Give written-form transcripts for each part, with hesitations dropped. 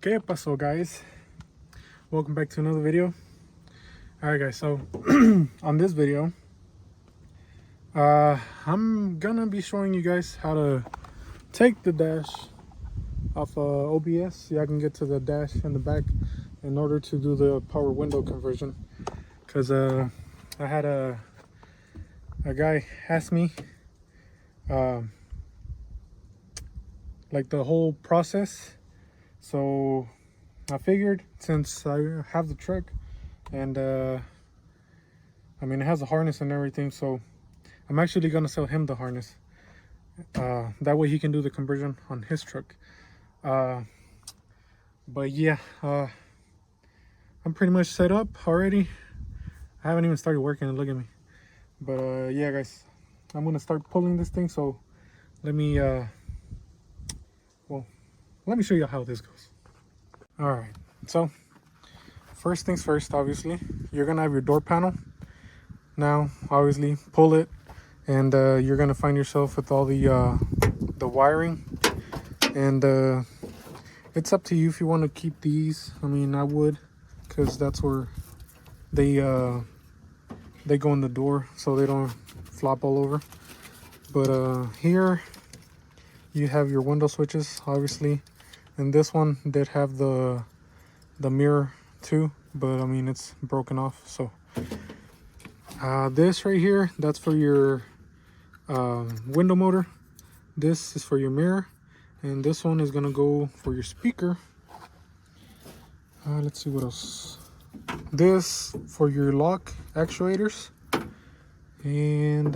¿Qué pasó, guys? Welcome back to another video. Alright guys, so on this video I'm gonna be showing you guys how to take the dash off OBS so I can get to the dash in the back in order to do the power window conversion, because I had a guy ask me like the whole process. So I figured, since I have the truck and I mean it has a harness and everything, so I'm actually gonna sell him the harness. That way he can do the conversion on his truck. But yeah, I'm pretty much set up already. I haven't even started working, look at me. But yeah guys, I'm gonna start pulling this thing, so let me let me show you how this goes. All right, so first things first, obviously you're gonna have your door panel. Now obviously pull it, and you're gonna find yourself with all the wiring, and it's up to you if you want to keep these. I mean, I would, because that's where they go in the door so they don't flop all over. But here you have your window switches, obviously. And this one did have the mirror too, but I mean it's broken off. So this right here, that's for your window motor. This is for your mirror, and this one is gonna go for your speaker. Let's see what else. This for your lock actuators, and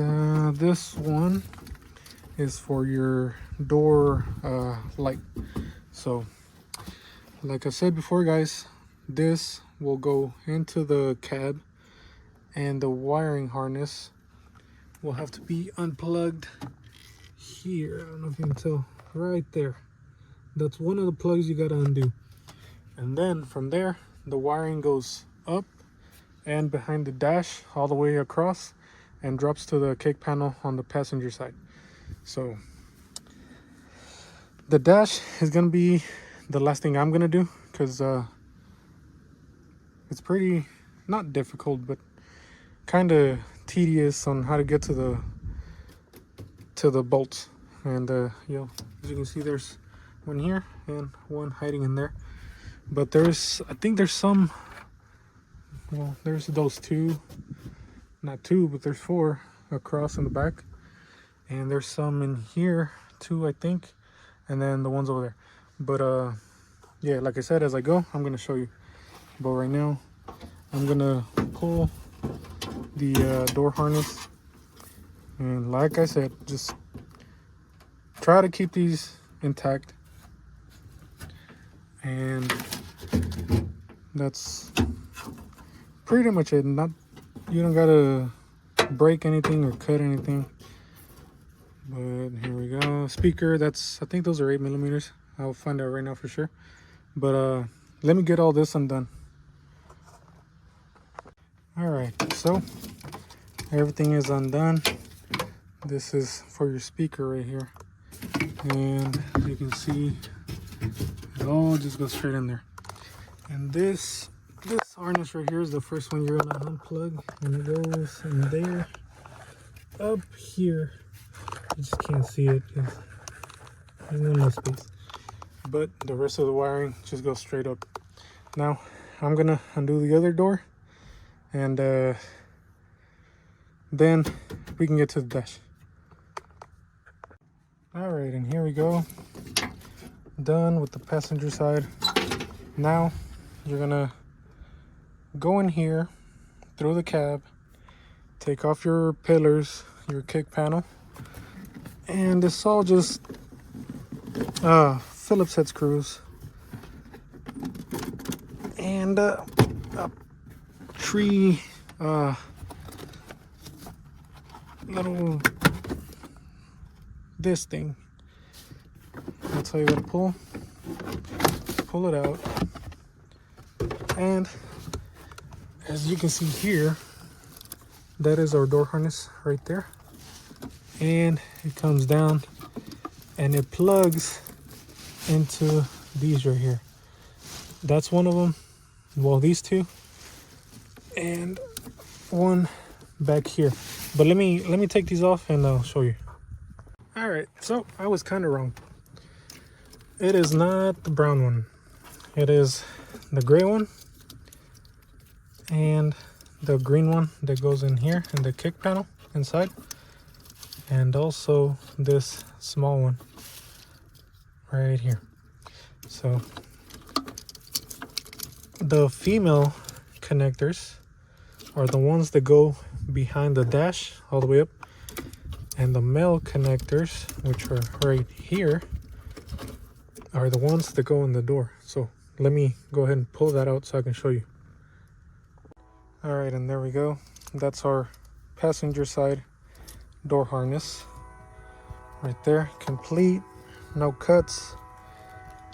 this one is for your door light. So like I said before guys, this will go into the cab, and the wiring harness will have to be unplugged here. I don't know if you can tell, right there. That's one of the plugs you gotta undo. And then from there, the wiring goes up and behind the dash all the way across and drops to the kick panel on the passenger side. So the dash is gonna be the last thing I'm gonna do, because it's pretty, not difficult, but kind of tedious on how to get to the bolts. And you know, as you can see, there's one here and one hiding in there. But there's, I think there's some, well, there's those two, not two, but there's four across in the back, and there's some in here too, I think, and then the ones over there. But yeah, like I said, as I go I'm gonna show you. But right now I'm gonna pull the door harness, and like I said, just try to keep these intact, and that's pretty much it. Not, you don't gotta break anything or cut anything. But here we go. Speaker, that's, I think those are 8mm. I'll find out right now for sure. But let me get all this undone. All right, so everything is undone. This is for your speaker right here, and you can see it all just goes straight in there. And this harness right here is the first one you're gonna unplug, and it goes in there up here. You just can't see it because there's no space, but the rest of the wiring just goes straight up. Now I'm gonna undo the other door, and then we can get to the dash. All right, and here we go, done with the passenger side. Now you're gonna go in here through the cab, take off your pillars, your kick panel, and it's all just Phillips head screws and a tree little this thing. That's how you gotta pull it out. And as you can see here, that is our door harness right there, and it comes down and it plugs into these right here. That's one of them. Well, these two, and one back here. But let me take these off and I'll show you. All right, so I was kind of wrong. It is not the brown one. It is the gray one and the green one that goes in here in the kick panel inside, and also this small one right here. So the female connectors are the ones that go behind the dash all the way up, and the male connectors, which are right here, are the ones that go in the door. So let me go ahead and pull that out so I can show you. All right, and there we go. That's our passenger side door harness right there, complete, no cuts,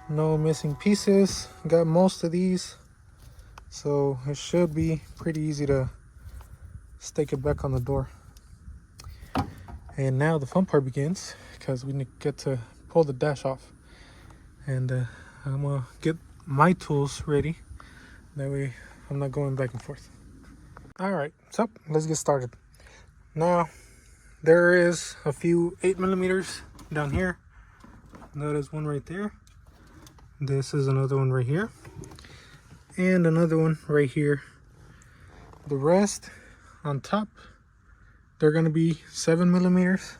no missing pieces. Got most of these, so it should be pretty easy to stake it back on the door. And now the fun part begins, because we get to pull the dash off. And I'm gonna get my tools ready, that way I'm not going back and forth. All right, so let's get started. Now there is a few 8mm down here. That is one right there. This is another one right here, and another one right here. The rest on top, they're gonna be 7mm,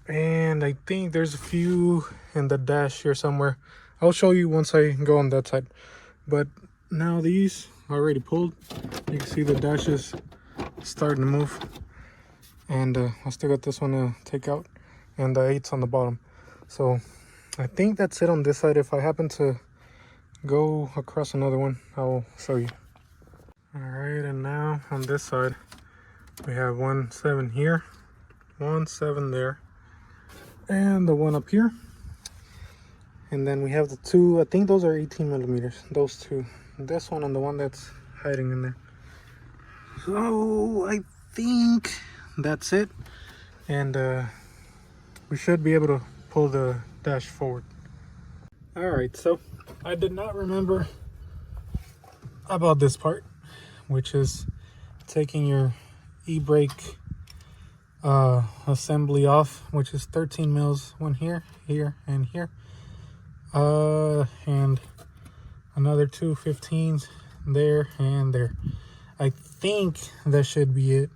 and I think there's a few in the dash here somewhere. I'll show you once I go on that side. But now these are already pulled. You can see the dash is starting to move, and I still got this one to take out, and the 8's on the bottom. So I think that's it on this side. If I happen to go across another one, I'll show you. All right, and now on this side we have 1/7 here, 1/7 there, and the one up here. And then we have the two, I think those are 18mm, those two, this one and the one that's hiding in there. So I think that's it, and we should be able to pull the dash forward. All right, so I did not remember about this part, which is taking your ebrake assembly off, which is 13 mils, one here, here, and here, and another two 15s there and there. I think that should be it.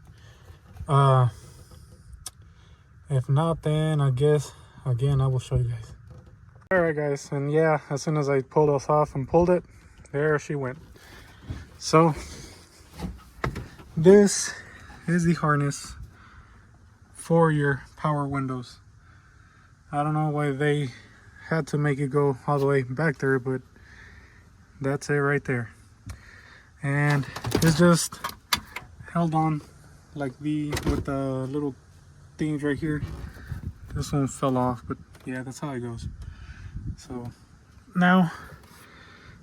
If not, then I guess again I will show you guys. All right guys, and yeah, as soon as I pulled us off and pulled it, there she went. So this is the harness for your power windows. I don't know why they had to make it go all the way back there, but that's it right there. And it's just held on like with the little things right here. This one fell off, but yeah, that's how it goes. So now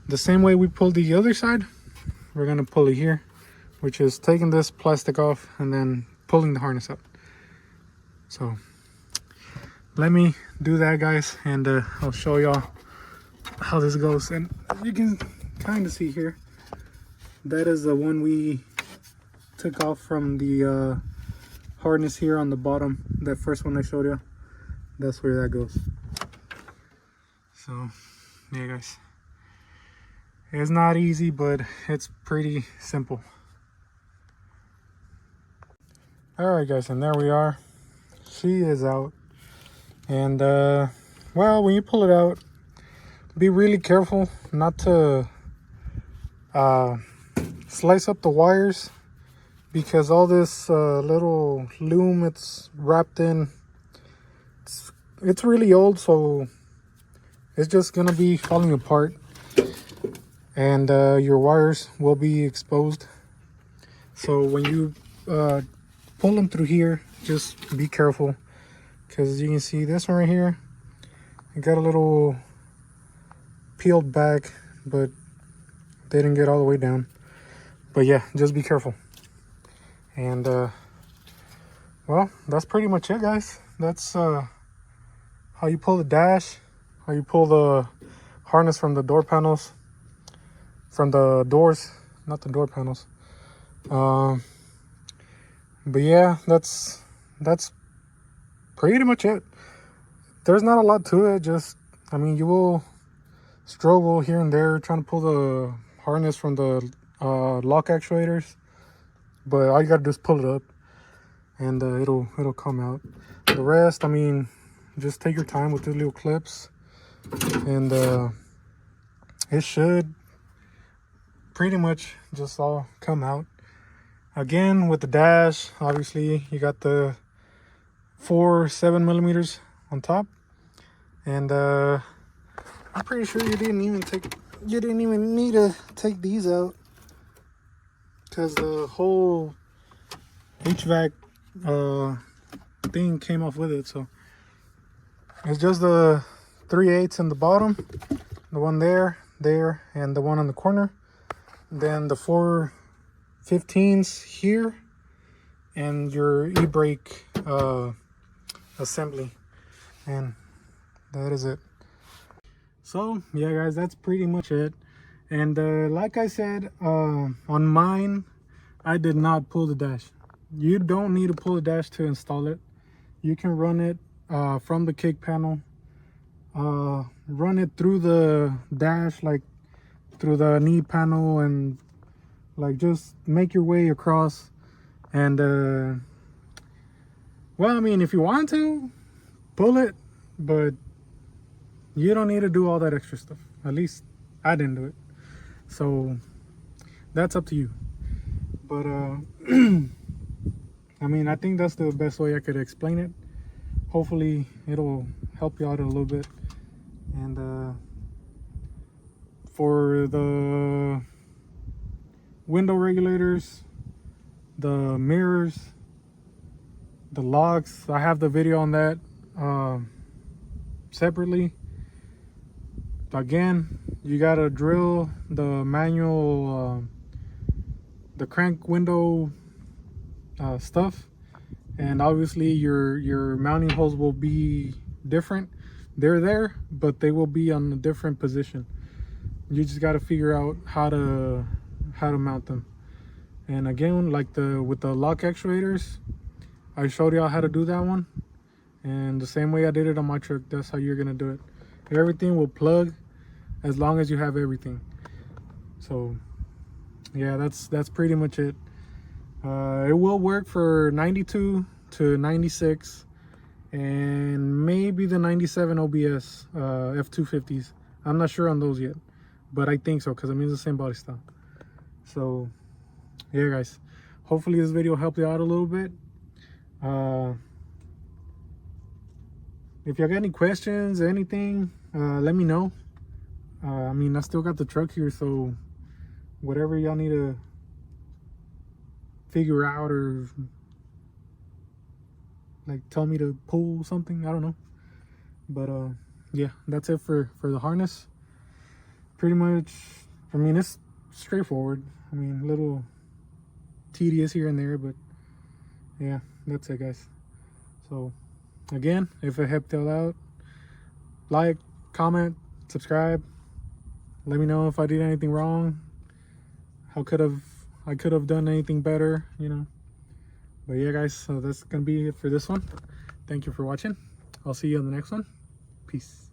the same way we pulled the other side, we're gonna pull it here, which is taking this plastic off and then pulling the harness up. So let me do that, guys, and I'll show y'all how this goes. And you can kind of see here, that is the one we took off from the harness here on the bottom. That first one I showed you, that's where that goes. So yeah guys, it's not easy, but it's pretty simple. All right guys, and there we are. She is out. And well, when you pull it out, be really careful not to slice up the wires, because all this little loom it's wrapped in, it's really old, so it's just gonna be falling apart, and your wires will be exposed. So when you pull them through here, just be careful, because you can see this one right here, it got a little peeled back, but they didn't get all the way down. But yeah, just be careful. And well, that's pretty much it, guys. That's how you pull the dash, how you pull the harness from the door panels, from the doors, not the door panels. But yeah, that's pretty much it. There's not a lot to it. Just, I mean, you will struggle here and there trying to pull the harness from the lock actuators, but all you gotta do is pull it up, and it'll come out. The rest, I mean, just take your time with the little clips, and it should pretty much just all come out. Again, with the dash, obviously you got the 4 7mm on top, and I'm pretty sure you didn't even need to take these out, because the whole HVAC thing came off with it. So it's just the 3/8 in the bottom, the one there, and the one on the corner. Then the 4/15s here, and your ebrake assembly, and that is it. So yeah, guys, that's pretty much it. And like I said, on mine, I did not pull the dash. You don't need to pull the dash to install it. You can run it from the kick panel, run it through the dash, like through the knee panel, and like just make your way across. And well, I mean, if you want to pull it, but you don't need to do all that extra stuff. At least I didn't do it. So that's up to you. But I mean, I think that's the best way I could explain it. Hopefully it'll help you out a little bit. And for the window regulators, the mirrors, the locks, I have the video on that separately. Again, you gotta drill the manual, the crank window stuff, and obviously your mounting holes will be different. They're there, but they will be on a different position. You just got to figure out how to mount them. And again, like with the lock actuators, I showed y'all how to do that one, and the same way I did it on my truck, that's how you're gonna do it. Everything will plug as long as you have everything. So yeah, that's pretty much it. It will work for 92 to 96 and maybe the 97 OBS F250s. I'm not sure on those yet, but I think so, because I mean, it's the same body style. So yeah, guys, hopefully this video helped you out a little bit. If you got any questions, anything, let me know. I mean, I still got the truck here, so whatever y'all need to figure out, or like tell me to pull something, I don't know. But yeah, that's it for the harness. Pretty much, I mean, it's straightforward. I mean, a little tedious here and there, but yeah, that's it, guys. So again, if it helped you out, like, comment, subscribe. Let me know if I did anything wrong. I could have done anything better, you know. But yeah, guys, so that's gonna be it for this one. Thank you for watching. I'll see you on the next one. Peace.